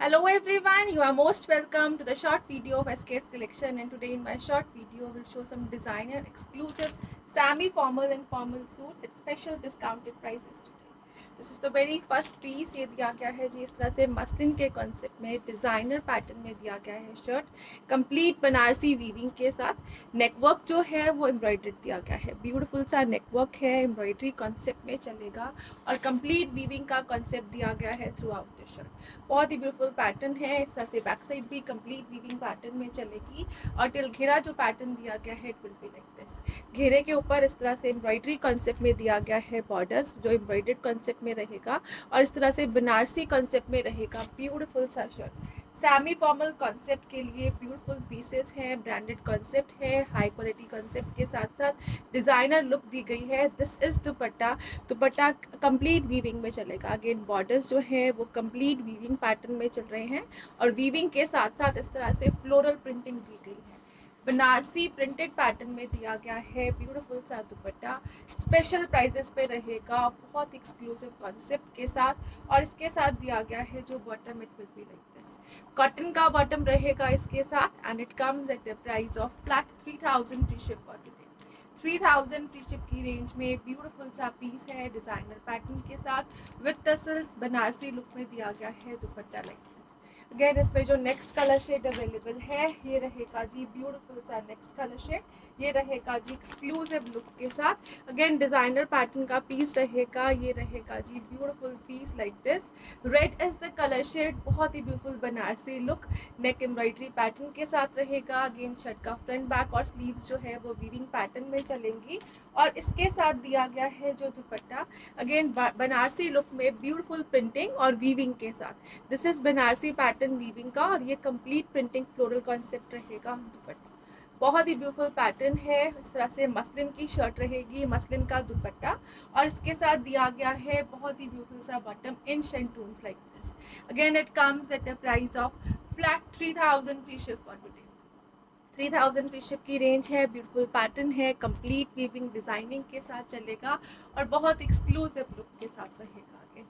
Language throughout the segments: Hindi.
Hello everyone, you are most welcome to the short video of SK's collection, and today in my short video I will show some designer exclusive semi-formal and formal suits at special discounted prices today. This is the very first piece. ये दिया गया है जी इस तरह से मसलिन के कॉन्सेप्ट में, डिज़ाइनर पैटर्न में दिया गया है शर्ट, कंप्लीट बनारसी वीविंग के साथ। नेकवर्क जो है वो एम्ब्रॉयडर्ड दिया गया है, ब्यूटीफुल सा नेकवर्क है, एम्ब्रॉयडरी कॉन्सेप्ट में चलेगा और कंप्लीट वीविंग का कॉन्सेप्ट दिया गया है थ्रू आउट द शर्ट। बहुत ही ब्यूटीफुल पैटर्न है। इस तरह से बैक साइड भी कंप्लीट वीविंग पैटर्न में चलेगी और टिल घेरा जो पैटर्न दिया गया है it will be like this. घेरे के ऊपर इस तरह से एम्ब्रॉयडरी कॉन्सेप्ट में दिया गया है बॉर्डर्स जो एम्ब्रॉयडर्ड कॉन्सेप्ट में रहेगा और इस तरह से बनारसी कॉन्सेप्ट में रहेगा। ब्यूटीफुल सा शर्ट, सेमी फॉर्मल कॉन्सेप्ट के लिए ब्यूटीफुल पीसेस हैं, ब्रांडेड कॉन्सेप्ट है, हाई क्वालिटी कॉन्सेप्ट के साथ साथ डिज़ाइनर लुक दी गई है। This is dupatta. Dupatta complete weaving में चलेगा। अगेन बॉर्डर्स जो है वो कंप्लीट वीविंग पैटर्न में चल रहे हैं और वीविंग के साथ साथ इस तरह से फ्लोरल प्रिंटिंग दी गई है। बनारसी प्रिंटेड पैटर्न में दिया गया है ब्यूटीफुल सा दुपट्टा। स्पेशल प्राइजेस पे रहेगा, बहुत एक्सक्लूसिव कॉन्सेप्ट के साथ और इसके साथ दिया गया है जो bottom, it will be like this. Cotton का बॉटम रहेगा इसके साथ and it comes at the price of flat 3000 free ship for today. 3000 free ship की रेंज में ब्यूटीफुल सा पीस है डिजाइनर पैटर्न के साथ विद टसल्स, बनारसी लुक में दिया गया है दुपट्टा लाइक दिस। अगेन इस पे जो नेक्स्ट कलर शेड अवेलेबल है ये रहेगा जी ब्यूटीफुल सा नेक्स्ट कलर शेड, ये रहेगा जी एक्सक्लूसिव लुक के साथ। अगेन डिजाइनर पैटर्न का पीस रहेगा, ये रहेगा जी beautiful piece like this. Red is the colour shade, बहुत ही beautiful Banarasi look, neck embroidery pattern के साथ रहेगा। अगेन शर्ट का फ्रंट बैक और स्लीव्स जो है वो वीविंग पैटर्न में चलेंगी और इसके साथ दिया गया है जो दुपट्टा, अगेन बनारसी लुक में ब्यूटीफुल प्रिंटिंग और वीविंग के साथ। This is Banarasi pattern weaving का और ये कंप्लीट प्रिंटिंग फ्लोरल कॉन्सेप्ट रहेगा दुपट्टा। बहुत ही ब्यूटीफुल पैटर्न है। इस तरह से मसलिन की शर्ट रहेगी, मसलिन का दुपट्टा और इसके साथ दिया गया है बहुत ही ब्यूटीफुल सा bottom in shantoons like this. Again it comes at a price of flat 3000 free ship for today. 3000 free ship की रेंज है, ब्यूटीफुल पैटर्न है, कंप्लीट वीविंग डिजाइनिंग के साथ चलेगा और बहुत एक्सक्लूसिव लुक के साथ रहेगा। Again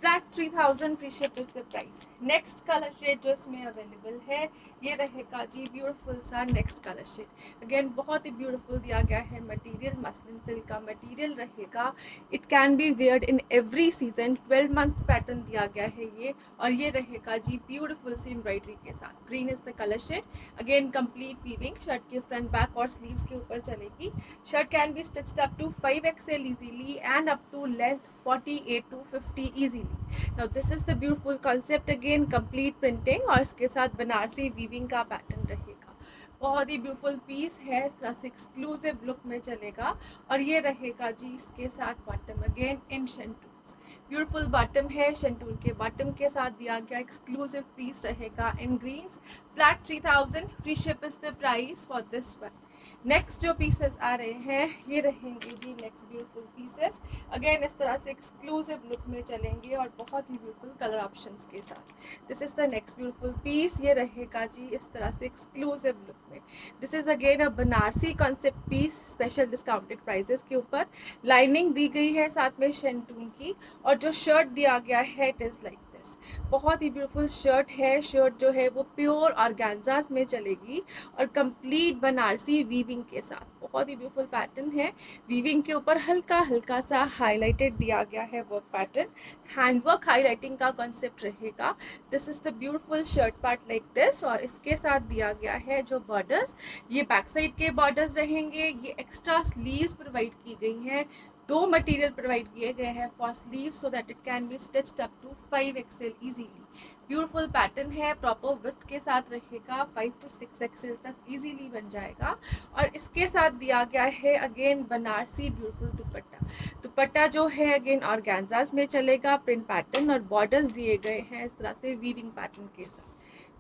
flat 3000 free ship is the price. Next colour shade जो इसमें अवेलेबल है ये रहेगा जी ब्यूटीफुल सा नेक्स्ट कलर शेड। अगेन बहुत ही ब्यूटीफुल दिया गया है मटेरियल, मसलिन सिल्क का मटेरियल रहेगा। It can be weared in every season. 12 month pattern दिया गया है ये और ये रहेगा जी ब्यूटीफुल सी एम्ब्रॉयडरी के साथ। Green is the colour shade. Again complete weaving shirt के फ्रंट बैक और स्लीव्स के ऊपर चलेगी। Shirt can be stitched up to 5XL easily and up to length 48 to 50 easily. Now this is the beautiful concept, again complete printing और इसके साथ बनारसी वीविंग का पैटर्न रहेगा। बहुत ही ब्यूटीफुल पीस है, इस तरह से एक्सक्लूसिव लुक में चलेगा और ये रहेगा जी इसके साथ bottom, again in shantoons. Beautiful bottom है, शेंटून के बॉटम के साथ दिया गया एक्सक्लूसिव पीस रहेगा in greens. Flat 3000 free ship is the price for this one. Next जो पीसेस आ रहे हैं ये रहेंगे जी नेक्स्ट ब्यूटीफुल पीसेस, अगेन इस तरह से एक्सक्लूसिव लुक में चलेंगे और बहुत ही ब्यूटीफुल कलर ऑप्शंस के साथ। This is the next beautiful piece, ये रहेगा जी इस तरह से एक्सक्लूसिव लुक में। This is again a Banarasi concept piece, special discounted prices के ऊपर। लाइनिंग दी गई है साथ में शेंटून की और जो शर्ट दिया गया है इट इज लाइक दिस। बहुत ही ब्यूटीफुल शर्ट है। शर्ट जो है वो प्योर ऑर्गेन्जास में चलेगी और कंप्लीट बनारसी वीविंग के साथ। बहुत ही ब्यूटीफुल पैटर्न है। वीविंग के ऊपर हल्का हल्का सा हाईलाइटेड दिया गया है वर्क पैटर्न, हैंडवर्क हाईलाइटिंग का कॉन्सेप्ट रहेगा। This is the beautiful shirt part like this और इसके साथ दिया गया है जो बॉर्डर्स, ये बैक साइड के बॉर्डर्स रहेंगे। ये एक्स्ट्रा स्लीव्स प्रोवाइड की गई हैं, दो मटेरियल प्रोवाइड किए गए हैं for sleeve so that it can be stitched up to 5XL easily. Beautiful pattern है, प्रॉपर विड्थ के साथ रहेगा, 5 to 6XL तक इजीली बन जाएगा और इसके साथ दिया गया है अगेन बनारसी ब्यूटीफुल दुपट्टा। दुपट्टा जो है अगेन ऑर्गेन्जास में चलेगा, प्रिंट पैटर्न और बॉर्डर्स दिए गए हैं इस तरह से वीविंग पैटर्न के साथ।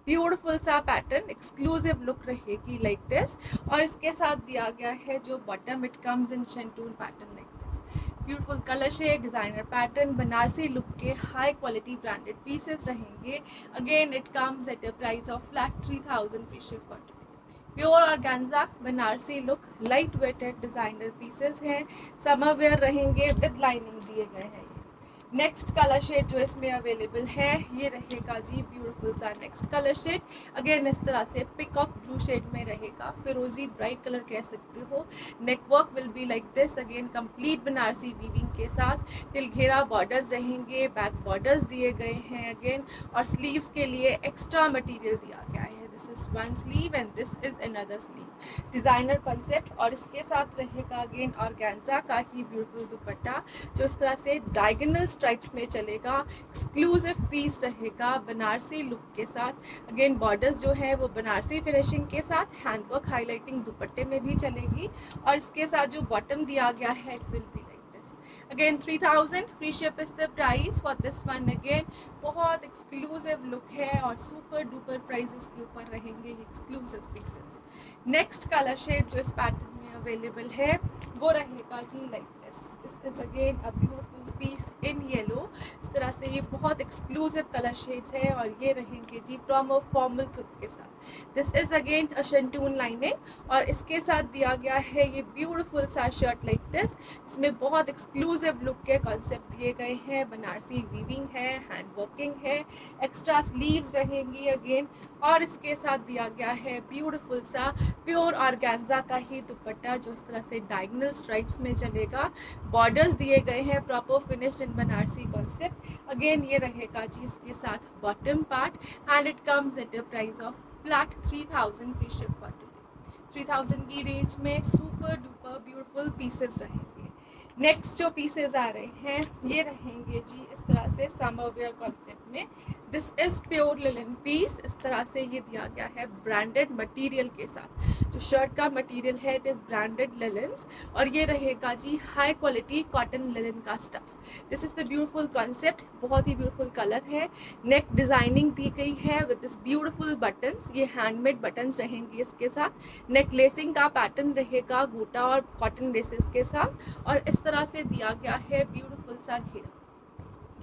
ब्यूटीफुल सा पैटर्न, एक्सक्लूसिव लुक रहेगी लाइक दिस और इसके साथ दिया गया है जो bottom, it comes in shantoon pattern like this. Beautiful colour shade, designer pattern, Banarasi look के हाई क्वालिटी ब्रांडेड पीसेस रहेंगे। Again it comes at a price of flat 3000 free ship for today. Pure organza Banarasi look, light weighted designer pieces हैं, समर वेयर रहेंगे, विद लाइनिंग दिए गए हैं। नेक्स्ट कलर शेड जो इसमें अवेलेबल है ये रहेगा जी ब्यूटीफुल सा नेक्स्ट कलर शेड। अगेन इस तरह से पिकॉक ब्लू शेड में रहेगा, फिरोजी ब्राइट कलर कह सकते हो। Neckwork will be like this, again complete Banarasi weaving के साथ टिल घेरा बॉर्डर्स रहेंगे, बैक बॉर्डर्स दिए गए हैं अगेन, और स्लीव्स के लिए एक्स्ट्रा मटेरियल दिया गया है। This is one sleeve and this is another sleeve, designer concept. और इसके साथ रहेगा अगेन ऑर्गेन्जा का ही ब्यूटीफुल दुपट्टा जो इस तरह से डायगोनल स्ट्राइप्स में चलेगा, एक्सक्लूसिव पीस रहेगा बनारसी लुक के साथ। अगेन बॉर्डर्स जो है वो बनारसी फिनिशिंग के साथ हैंडवर्क हाईलाइटिंग दुपट्टे में भी चलेगी, और इसके साथ जो बॉटम दिया गया है it will be again 3000 free ship is the price for this one. Again बहुत एक्सक्लूसिव लुक है और सुपर डुपर प्राइसेस के ऊपर रहेंगे ये exclusive pieces. Next colour shade जो इस पैटर्न में अवेलेबल है वो रहेगा जी like this. This is again a beautiful piece in yellow. इस तरह से ये बहुत एक्सक्लूसिव कलर शेड्स है और ये रहेंगे जी प्रोमो फॉर्मल लुक के साथ। This is again a shantung lining और इसके साथ दिया गया है ये ब्यूटीफुल सा शर्ट लाइक दिस। इसमें बहुत एक्सक्लूसिव लुक के कॉन्सेप्ट दिए गए हैं, बनारसी वीविंग है, हैंड वर्किंग है, एक्स्ट्रा स्लीव्स रहेंगी अगेन, और इसके साथ दिया गया है ब्यूटीफुल सा प्योर ऑर्गेन्जा का ही दुपट्टा जो इस तरह से डायगोनल स्ट्राइप्स में चलेगा। बॉर्डर्स दिए गए हैं proper finished in Banarasi concept. Again ये रहेगा जी इसके साथ bottom part and it comes at a price of flat 3000 free ship for today. 3000 की रेंज में सुपर डुपर ब्यूटीफुल पीसेस रहेंगे। नेक्स्ट जो पीसेस आ रहे हैं ये रहेंगे जी इस तरह से समर वेयर कॉन्सेप्ट में। This is pure linen piece. इस तरह से ये दिया गया है ब्रांडेड मटेरियल के साथ। जो शर्ट का मटेरियल है इट इज ब्रांडेड लिनन्स और ये रहेगा जी हाई क्वालिटी कॉटन लिनन का stuff. This is the beautiful concept, बहुत ही ब्यूटीफुल कलर है। नेक डिजाइनिंग दी गई है विद दिस ब्यूटीफुल बटन्स, ये हैंडमेड बटन्स रहेंगे इसके साथ। नेक लेसिंग का पैटर्न रहेगा गोटा और कॉटन लेसेस के साथ, और इस तरह से दिया गया है ब्यूटीफुल सा घेरा।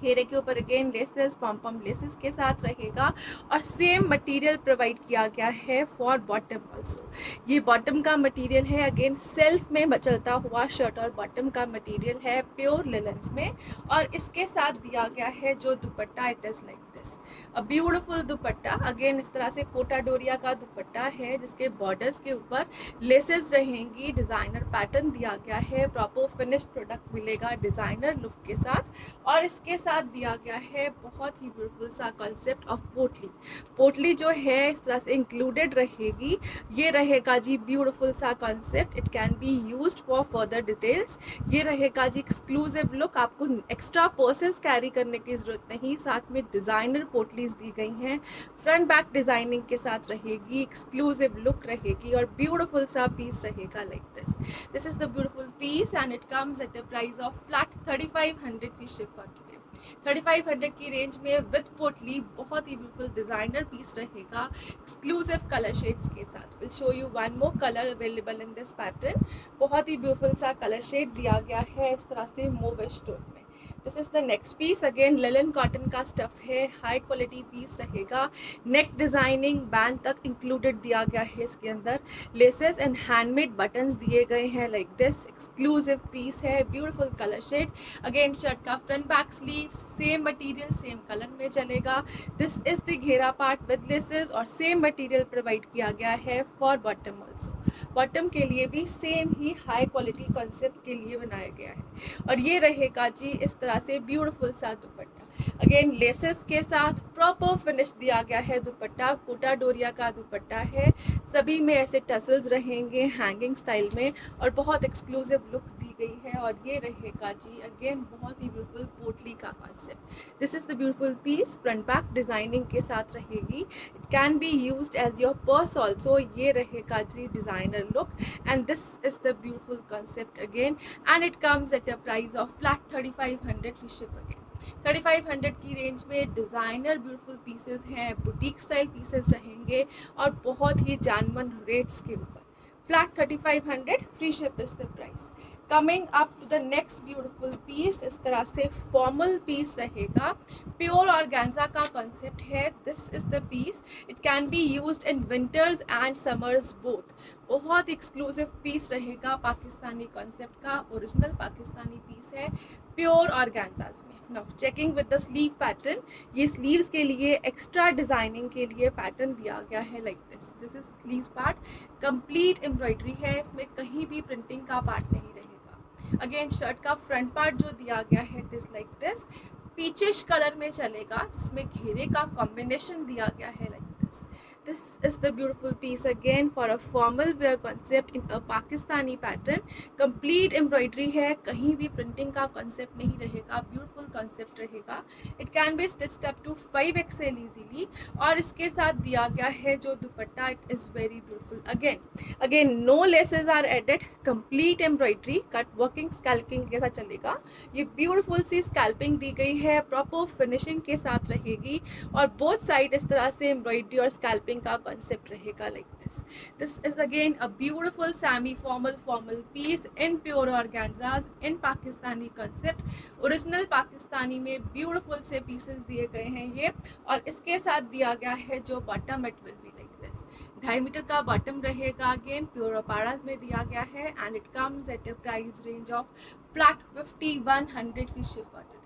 घेरे के ऊपर अगेन लेसेस पॉम लेसेस के साथ रहेगा और सेम मटेरियल प्रोवाइड किया गया है फॉर बॉटम ऑल्सो। ये बॉटम का मटेरियल है अगेन सेल्फ में चलता हुआ शर्ट और बॉटम का मटेरियल है प्योर लिनन्स में, और इसके साथ दिया गया है जो दुपट्टा it is like this a beautiful dupatta. Again इस तरह से कोटा डोरिया का दुपट्टा है जिसके बॉर्डर्स के ऊपर लेसेस रहेंगी, डिजाइनर पैटर्न दिया गया है, प्रॉपर फिनिश्ड प्रोडक्ट मिलेगा डिजाइनर लुक के साथ, और इसके साथ दिया गया है बहुत ही ब्यूटीफुल सा कॉन्सेप्ट ऑफ पोटली। पोटली जो है इस तरह से इंक्लूडेड रहेगी। ये रहेगा जी ब्यूटीफुल सा concept, it can be used for further details. ये रहेगा जी एक्सक्लूसिव लुक, आपको एक्स्ट्रा पर्सेस कैरी करने की जरूरत नहीं, साथ में डिजाइनर पोटलीज दी गई हैं, फ्रंट बैक डिजाइनिंग के साथ रहेगी, एक्सक्लूसिव लुक रहेगी और ब्यूटीफुल सा पीस रहेगा like this. This is the beautiful piece and it comes at a price of flat 3500 free ship for today. 3500 की रेंज में विद पोटली बहुत ही ब्यूटीफुल डिजाइनर पीस रहेगा एक्सक्लूसिव कलर शेड्स के साथ। Will show you one more colour available in this pattern. बहुत ही ब्यूटीफुल सा कलर शेड दिया गया है इस तरह से मोविश टोन में। This is the next piece, again linen cotton का स्टफ है, हाई क्वालिटी पीस रहेगा। नेक डिजाइनिंग बैंड तक इंक्लूडेड दिया गया है इसके अंदर, लेसेस एंड हैंडमेड बटन्स दिए गए हैं लाइक दिस। एक्सक्लूसिव पीस है, beautiful colour shade. Again shirt का front back sleeve same material same colour में चलेगा। दिस इज द घेरा पार्ट विद लेसेस और सेम मटेरियल प्रोवाइड किया गया है फॉर बॉटम ऑल्सो। बॉटम के लिए भी सेम ही हाई क्वालिटी कॉन्सेप्ट के लिए बनाया गया है, और ये रहेगा जी इस तरह से ब्यूटीफुल सा दुपट्टा। अगेन लेसेस के साथ प्रॉपर फिनिश दिया गया है दुपट्टा, कोटा डोरिया का दुपट्टा है, सभी में ऐसे टसल्स रहेंगे हैंगिंग स्टाइल में और बहुत एक्सक्लूसिव लुक दी गई है, और ये रहेगा जी अगेन बहुत ही ब्यूटीफुल पोटली का concept. This is the beautiful piece, front back designing के साथ रहेगी। It can be used as your purse also. ये रहेगा जी designer look and this is the beautiful concept again and it comes at a price of flat 3500 free ship again. 3500 की रेंज में डिजाइनर ब्यूटीफुल पीसेस हैं, बुटीक स्टाइल पीसेस रहेंगे और बहुत ही जानवन रेट्स के ऊपर। Flat 3500 free ship is the price. Coming up to the next beautiful piece, इस तरह से फॉर्मल पीस रहेगा, प्योर ऑर्गेन्जा का कॉन्सेप्ट है। This is the piece, it can be used in winters and summers both. बहुत एक्सक्लूसिव पीस रहेगा, पाकिस्तानी कॉन्सेप्ट का ओरिजिनल पाकिस्तानी पीस है, प्योर ऑर्गेन्जाज में। Now checking with the sleeve pattern, ये स्लीव्स के लिए एक्स्ट्रा डिजाइनिंग के लिए पैटर्न दिया गया है like this is sleeves part, complete embroidery है, इसमें कहीं भी प्रिंटिंग का पार्ट नहीं रहेगा। अगेन शर्ट का फ्रंट पार्ट जो दिया गया है it is like this, peachish colour में चलेगा जिसमें घेरे का कॉम्बिनेशन दिया गया है like this. This is the beautiful piece again for a formal wear concept in a Pakistani pattern. Complete embroidery है, कहीं भी printing का concept नहीं रहेगा, beautiful concept रहेगा। It can be stitched up to 5XL easily और इसके साथ दिया गया है जो दुपट्टा it is very beautiful. Again no laces are added, complete embroidery, cut working scalping के साथ चलेगा। ये beautiful सी scalping दी गई है, proper finishing के साथ रहेगी और both side इस तरह से embroidery और scalping का कॉन्सेप्ट रहेगा like this is again a beautiful semi formal piece in pure organzas in Pakistani concept. Original Pakistani में ब्यूटीफुल से पीसेस दिए गए हैं ये, और इसके साथ दिया गया है जो bottom it will be like this, 2.5 metre का बॉटम रहेगा। अगेन प्योर अपाराज में दिया गया है and it comes at a price range of flat 5100 free ship order,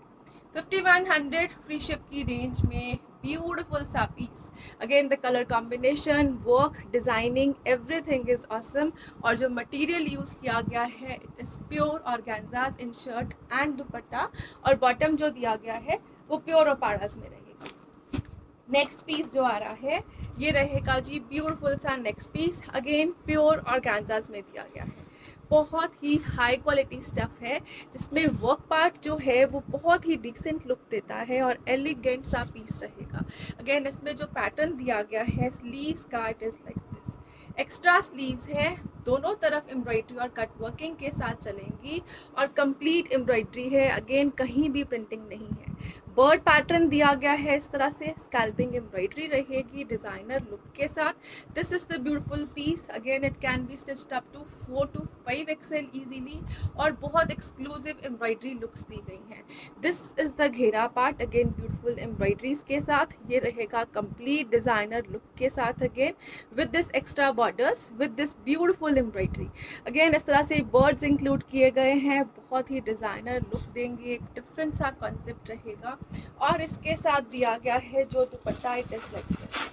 5100 free ship की रेंज में ब्यूटीफुल सा piece. Again the colour combination, work, designing, everything is awesome. और जो मटेरियल यूज किया गया है it is pure organzas in shirt and dupatta, और बॉटम जो दिया गया है वो प्योर अपाराज में रहेगा। नेक्स्ट पीस जो आ रहा है ये रहेगा जी ब्यूटीफुल सा नेक्स्ट पीस, अगेन प्योर ऑर्गेन्जास में दिया गया है। बहुत ही हाई क्वालिटी स्टफ है जिसमें वर्क पार्ट जो है वो बहुत ही डिसेंट लुक देता है और एलिगेंट सा पीस रहेगा। अगेन इसमें जो पैटर्न दिया गया है स्लीव्स का it is like this, extra sleeves है, दोनों तरफ एम्ब्रॉयडरी और कट वर्किंग के साथ चलेंगी और कंप्लीट एम्ब्रॉयडरी है। अगेन कहीं भी प्रिंटिंग नहीं है, बर्ड पैटर्न दिया गया है इस तरह से, स्कैल्पिंग एम्ब्रॉयडरी रहेगी डिजाइनर लुक के साथ। This is the beautiful piece, again it can be stitched up to 4 to 5XL easily और बहुत एक्सक्लूसिव एम्ब्रॉयडरी लुक्स दी गई हैं। दिस इज द घेरा पार्ट, अगेन ब्यूटीफुल एम्ब्रॉयडरीज के साथ, ये रहेगा कंप्लीट डिजाइनर लुक के साथ again with this extra borders with this beautiful embroidery. Again इस तरह से बर्ड्स इंक्लूड किए गए हैं, बहुत ही डिजाइनर लुक देंगे, एक डिफरेंट सा कॉन्सेप्ट रहेगा। और इसके साथ दिया गया है जो दुपट्टा इट इज लाइक दिस,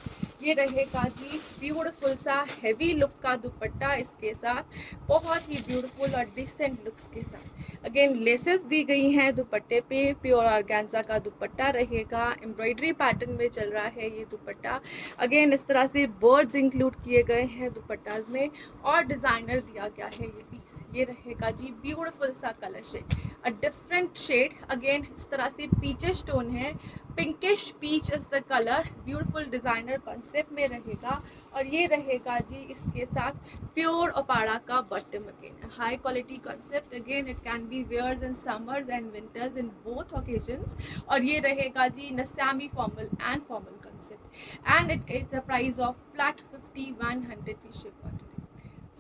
ये रहेगा जी ब्यूटीफुल सा हैवी लुक का दुपट्टा इसके साथ, बहुत ही ब्यूटीफुल और डिसेंट लुक्स के साथ। अगेन लेसेस दी गई हैं दुपट्टे पे, प्योर ऑर्गेन्जा का दुपट्टा रहेगा, एम्ब्रॉयडरी पैटर्न में चल रहा है ये दुपट्टा। अगेन इस तरह से बर्ड्स इंक्लूड किए गए हैं दुपट्टाज में और डिजाइनर दिया गया है ये पीस। ये रहेगा जी ब्यूटीफुल सा colour shade, a different shade, again इस तरह से पीचिश टोन है, pinkish peach is the colour, beautiful designer concept में रहेगा। और ये रहेगा जी इसके साथ प्योर ओपाड़ा का bottom, again high quality concept, again it can be wears in summers and winters in both occasions. और ये रहेगा जी in semi formal and formal concept and it is the price of flat 5100 free ship order.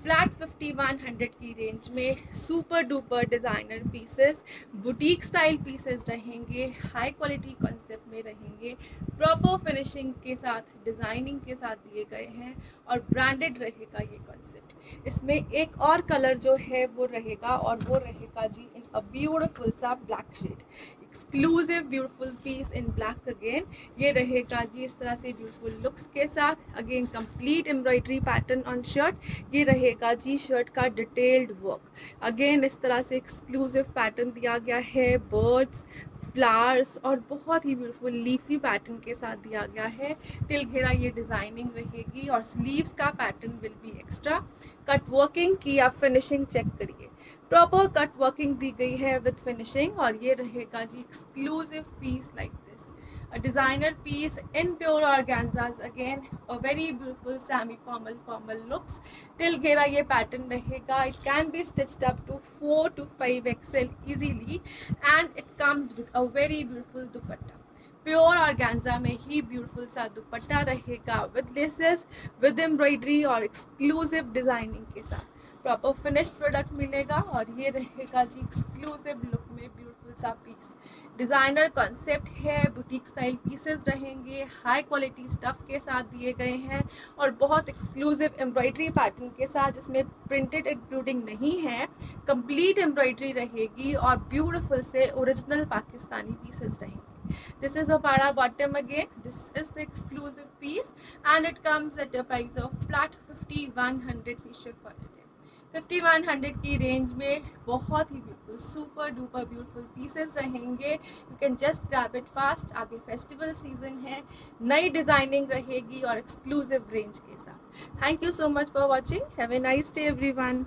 Flat 5100 की रेंज में super duper designer pieces, boutique style pieces रहेंगे, हाई क्वालिटी कॉन्सेप्ट में रहेंगे, प्रॉपर फिनिशिंग के साथ डिज़ाइनिंग के साथ दिए गए हैं और ब्रांडेड रहेगा ये कॉन्सेप्ट। इसमें एक और कलर जो है वो रहेगा और वो रहेगा जी इन अ ब्यूटीफुल सा black shade, exclusive beautiful piece in black. Again ये रहेगा जी इस तरह से ब्यूटीफुल लुक्स के साथ, again complete embroidery pattern on shirt, ये रहेगा जी शर्ट का डिटेल्ड वर्क। अगेन इस तरह से एक्सक्लूसिव पैटर्न दिया गया है, बर्ड्स, फ्लावर्स और बहुत ही ब्यूटीफुल लीफी पैटर्न के साथ दिया गया है। टिल घेरा ये डिजाइनिंग रहेगी और स्लीव्स का pattern will be extra. Cut working की आप फिनिशिंग चेक करिए, प्रॉपर कट वर्किंग दी गई है विद फिनिशिंग। और ये रहेगा जी exclusive piece like this, a designer piece in pure organzas, again a very beautiful semi formal looks. Till घेरा ये पैटर्न रहेगा, it can be stitched up to 4 to 5XL easily and it comes with a very beautiful dupatta. Pure organza में ही ब्यूटीफुल सा दुपट्टा रहेगा विद लेसेस, विद एम्ब्रॉयडरी और एक्सक्लूसिव डिजाइनिंग के साथ। प्रॉपर फिनिश्ड प्रोडक्ट मिलेगा और ये रहेगा जी एक्सक्लूसिव लुक में ब्यूटीफुल सा पीस। डिज़ाइनर कॉन्सेप्ट है, बुटीक स्टाइल पीसेस रहेंगे, हाई क्वालिटी स्टफ़ के साथ दिए गए हैं और बहुत एक्सक्लूसिव एम्ब्रॉयडरी पैटर्न के साथ, जिसमें प्रिंटेड इंक्लूडिंग नहीं है, कंप्लीट एम्ब्रॉयडरी रहेगी और ब्यूटीफुल से ओरिजिनल पाकिस्तानी पीसेस रहेंगे. This is a para bottom again. This is the exclusive piece and it comes at a price of flat 5100 free ship for today. 5100 की रेंज में बहुत ही beautiful, super duper beautiful pieces रहेंगे. You can just grab it fast. आगे फेस्टिवल सीजन है, नई डिज़ाइनिंग रहेगी और एक्सक्लूसिव रेंज के साथ. Thank you so much for watching. Have a nice day everyone.